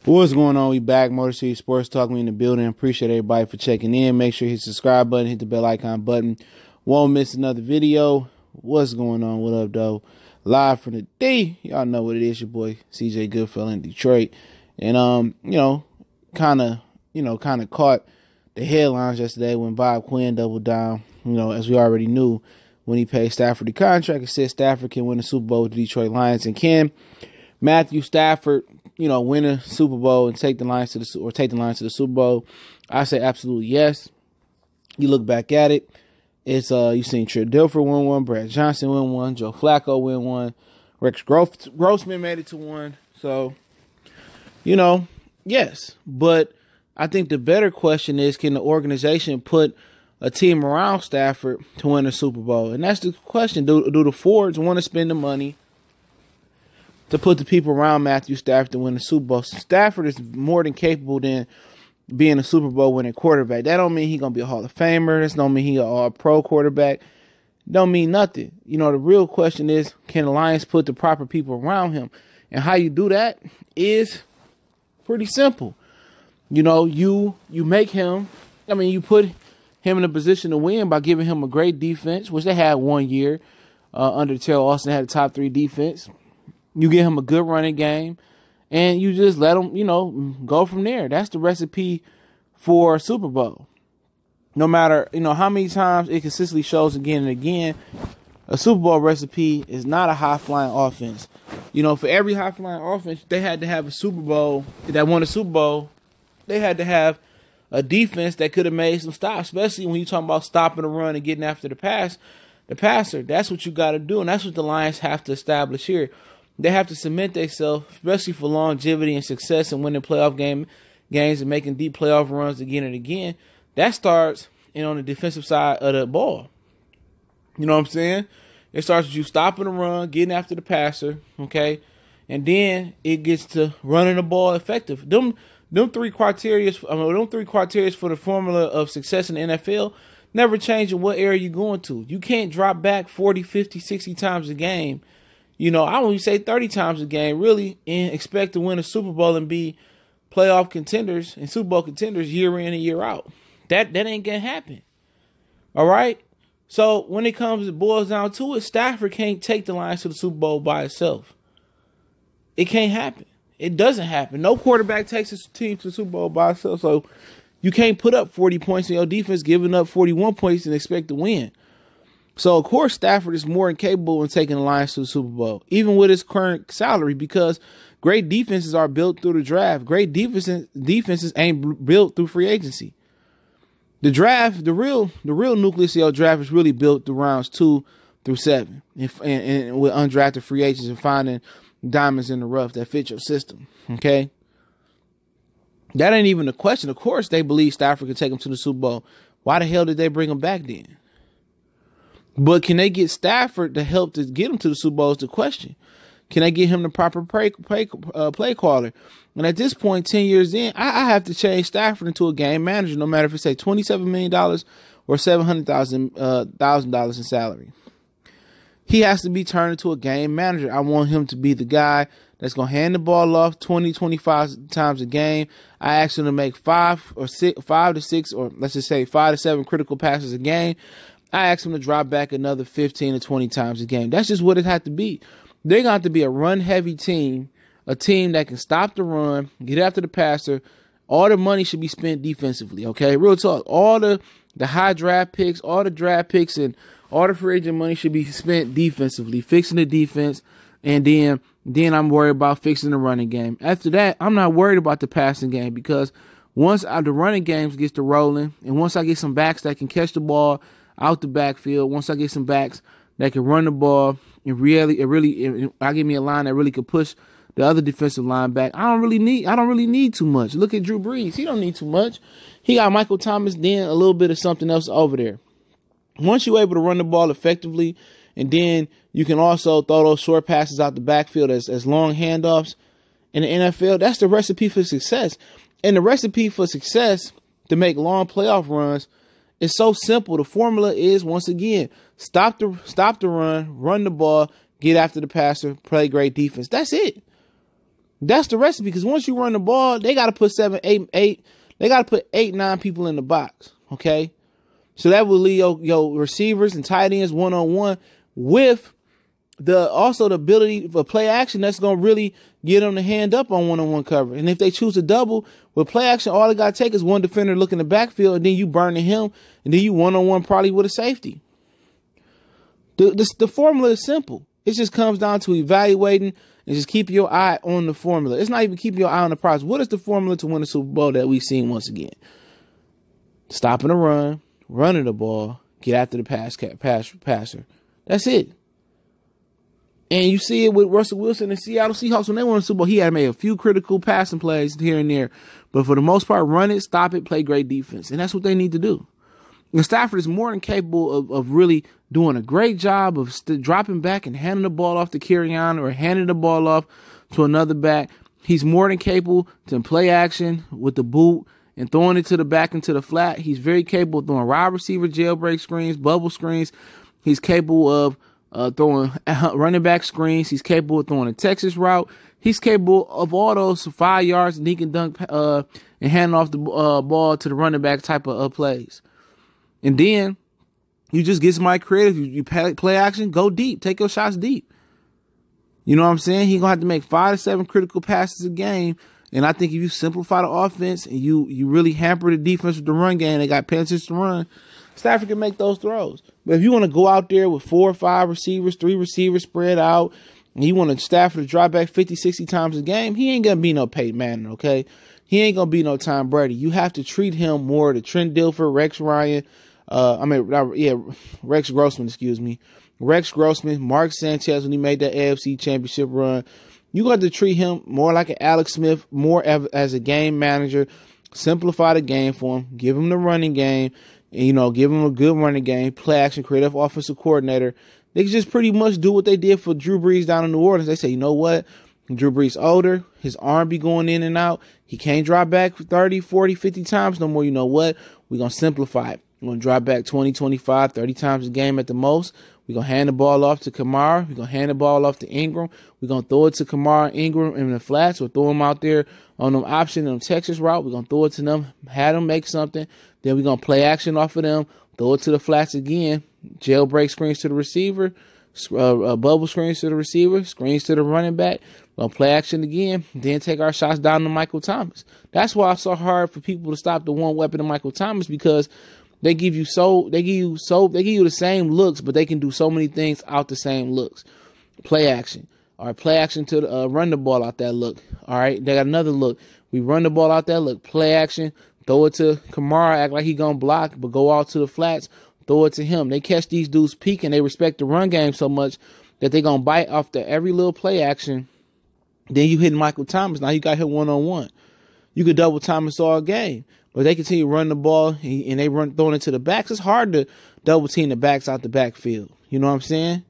What's going on? We back. Motor City Sports Talk. We in the building. Appreciate everybody for checking in. Make sure you hit the subscribe button, hit the bell icon button. Won't miss another video. What's going on? What up, though? Live from the D. Y'all know what it is. Your boy CJ Goodfellow in Detroit. And kind of caught the headlines yesterday when Bob Quinn doubled down. As we already knew, when he paid Stafford the contract, it said Stafford can win the Super Bowl with the Detroit Lions, and can Matthew Stafford win a Super Bowl and take the Lions to the Super Bowl? I say absolutely yes. You look back at it, it's you've seen Trent Dilfer win one, Brad Johnson win one, Joe Flacco win one, Rex Grossman made it to one. So, yes. But I think the better question is, can the organization put a team around Stafford to win a Super Bowl? And that's the question. Do the Fords want to spend the money to put the people around Matthew Stafford to win the Super Bowl? Stafford is more than capable than being a Super Bowl winning quarterback. That don't mean he's going to be a Hall of Famer. That don't mean he's an all-pro quarterback. Don't mean nothing. The real question is, can the Lions put the proper people around him? And how you do that is pretty simple. You make him, you put him in a position to win by giving him a great defense, which they had 1 year under Terrell Austin, had a top 3 defense. You give him a good running game, and you just let him, go from there. That's the recipe for a Super Bowl. No matter, how many times it consistently shows again and again, a Super Bowl recipe is not a high-flying offense. For every high-flying offense, they had to have a Super Bowl. That won a Super Bowl, they had to have a defense that could have made some stops, especially when you're talking about stopping the run and getting after the passer. That's what you got to do, and that's what the Lions have to establish here. They have to cement themselves, especially for longevity and success and winning playoff games and making deep playoff runs again and again. That starts on the defensive side of the ball. You know what I'm saying? It starts with you stopping the run, getting after the passer, okay? And then it gets to running the ball effective. Them three criteria for the formula of success in the NFL never change in what area you're going to. You can't drop back 40, 50, 60 times a game. I wouldn't say 30 times a game, really, and expect to win a Super Bowl and be playoff contenders and Super Bowl contenders year in and year out. That ain't going to happen. All right? So when it boils down to it, Stafford can't take the Lions to the Super Bowl by itself. It can't happen. It doesn't happen. No quarterback takes his team to the Super Bowl by itself. So you can't put up 40 points in your defense, giving up 41 points and expect to win. So, of course, Stafford is more than capable of taking the Lions to the Super Bowl, even with his current salary, because great defenses are built through the draft. Great defenses ain't built through free agency. The draft, the real nucleus of your draft is really built through rounds 2 through 7, and with undrafted free agents and finding diamonds in the rough that fit your system. Okay, that ain't even a question. Of course, they believe Stafford could take them to the Super Bowl. Why the hell did they bring him back then? But can they get Stafford to help to get him to the Super Bowl is the question. Can they get him the proper play caller? And at this point, 10 years in, I have to change Stafford into a game manager, no matter if it's $27 million or $700,000 in salary. He has to be turned into a game manager. I want him to be the guy that's going to hand the ball off 20, 25 times a game. I ask him to make 5 to 6, or let's just say 5 to 7 critical passes a game. I ask him to drop back another 15 to 20 times a game. That's just what it had to be. They're going to have to be a run-heavy team, a team that can stop the run, get after the passer. All the money should be spent defensively, okay? Real talk. All the high draft picks, all the draft picks, and all the free agent money should be spent defensively, fixing the defense, and then I'm worried about fixing the running game. After that, I'm not worried about the passing game, because once the running game gets to rolling, and once I get some backs that can catch the ball out the backfield, once I get some backs that can run the ball, and I give me a line that really could push the other defensive line back, I don't really need too much. Look at Drew Brees. He don't need too much. He got Michael Thomas, then a little bit of something else over there. Once you're able to run the ball effectively, and then you can also throw those short passes out the backfield as long handoffs in the NFL, that's the recipe for success. And the recipe for success to make long playoff runs, it's so simple. The formula is, once again, stop the run the ball, get after the passer, play great defense. That's it. That's the recipe, because once you run the ball, they got to put 9 people in the box, okay? So that will leave your receivers and tight ends one-on-one with also the ability for play action that's going to really get them to hand up on one-on-one cover. And if they choose to double with play action, all they got to take is one defender look in the backfield, and then you burning him, and then you one-on-one probably with a safety. The formula is simple. It just comes down to evaluating and just keep your eye on the formula. It's not even keeping your eye on the prize. What is the formula to win the Super Bowl that we've seen once again? Stopping the run, running the ball, get after the passer. That's it. And you see it with Russell Wilson and Seattle Seahawks when they won the Super Bowl. He had made a few critical passing plays here and there, but for the most part, run it, stop it, play great defense, and that's what they need to do. And Stafford is more than capable of really doing a great job of dropping back and handing the ball off to Kerryon or handing the ball off to another back. He's more than capable to play action with the boot and throwing it to the back into the flat. He's very capable of throwing wide receiver jailbreak screens, bubble screens. He's capable of throwing running back screens. He's capable of throwing a Texas route. He's capable of all those 5 yards and he can dunk and hand off the ball to the running back type of plays. And then you just get somebody creative. You play action, go deep, take your shots deep. You know what I'm saying? He's going to have to make 5 to 7 critical passes a game. And I think if you simplify the offense and you really hamper the defense with the run game, they got penalties to run, Stafford can make those throws. But if you want to go out there with 4 or 5 receivers, 3 receivers spread out, and you want Stafford to drop back 50, 60 times a game, he ain't going to be no Peyton Manning, okay? He ain't going to be no Tom Brady. You have to treat him more to Trent Dilfer, Rex Grossman, Rex Grossman, Mark Sanchez when he made that AFC Championship run. You got to treat him more like an Alex Smith, more as a game manager, simplify the game for him, give him the running game, and, give him a good running game, play action, creative offensive coordinator. They can just pretty much do what they did for Drew Brees down in New Orleans. They say, you know what? Drew Brees older, his arm be going in and out. He can't drop back 30, 40, 50 times no more. You know what? We're going to simplify it. We're going to drop back 20, 25, 30 times a game at the most. We're going to hand the ball off to Kamara. We're going to hand the ball off to Ingram. We're going to throw it to Kamara, Ingram in the flats, or throw them out there on them option in the Texas route. We're going to throw it to them, have them make something. Then we're going to play action off of them, throw it to the flats again, jailbreak screens to the receiver, bubble screens to the receiver, screens to the running back. We're going to play action again, then take our shots down to Michael Thomas. That's why it's so hard for people to stop the one weapon of Michael Thomas, because they give you the same looks, but they can do so many things out the same looks. Play action. All right, play action to run the ball out that look. All right, they got another look. We run the ball out that look. Play action. Throw it to Kamara, act like he gonna block, but go out to the flats. Throw it to him. They catch these dudes peeking. They respect the run game so much that they gonna bite off every little play action. Then you hit Michael Thomas. Now you got hit one-on-one. You could double Thomas all game. But they continue running the ball and they throwing it to the backs. It's hard to double team the backs out the backfield. You know what I'm saying?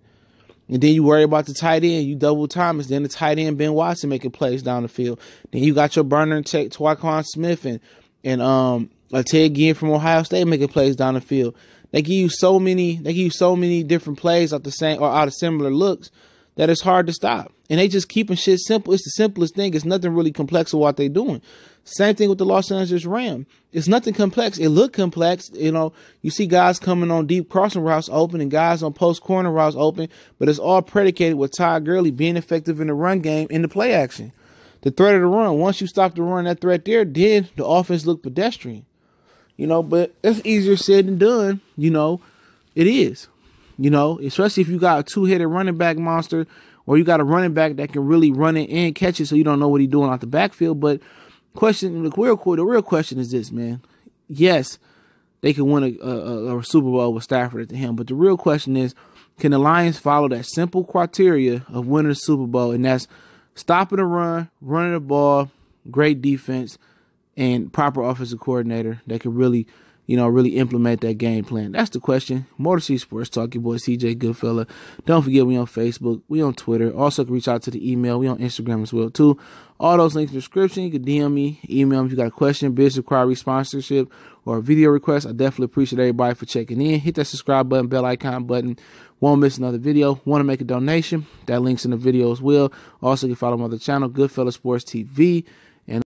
And then you worry about the tight end. You double Thomas. Then the tight end, Ben Watson, making plays down the field. Then you got your burner and Twaquan Smith and Ted Ginn from Ohio State making plays down the field. They give you so many different plays out of similar looks that it's hard to stop. And they just keeping shit simple. It's the simplest thing. It's nothing really complex with what they're doing. Same thing with the Los Angeles Rams. It's nothing complex. It looked complex. You see guys coming on deep crossing routes open and guys on post corner routes open, but it's all predicated with Todd Gurley being effective in the run game in the play action. The threat of the run. Once you stop the run, that threat there, then the offense looked pedestrian. But it's easier said than done. It is. Especially if you got a two-headed running back monster, or you got a running back that can really run it and catch it, so you don't know what he's doing out the backfield. But the real question is this, man. Yes, they can win a Super Bowl with Stafford at the helm, but the real question is, can the Lions follow that simple criteria of winning a Super Bowl, and that's stopping the run, running the ball, great defense, and proper offensive coordinator that can really, really implement that game plan? That's the question. Motor City Sports Talk, your boy CJ Goodfella. Don't forget, we on Facebook, we on Twitter. Also, can reach out to the email. We on Instagram as well, too. All those links in the description. You can DM me, email me if you got a question, business inquiry, sponsorship, or a video request. I definitely appreciate everybody for checking in. Hit that subscribe button, bell icon button. Won't miss another video. Want to make a donation? That link's in the video as well. Also, you can follow my other channel, Goodfella Sports TV.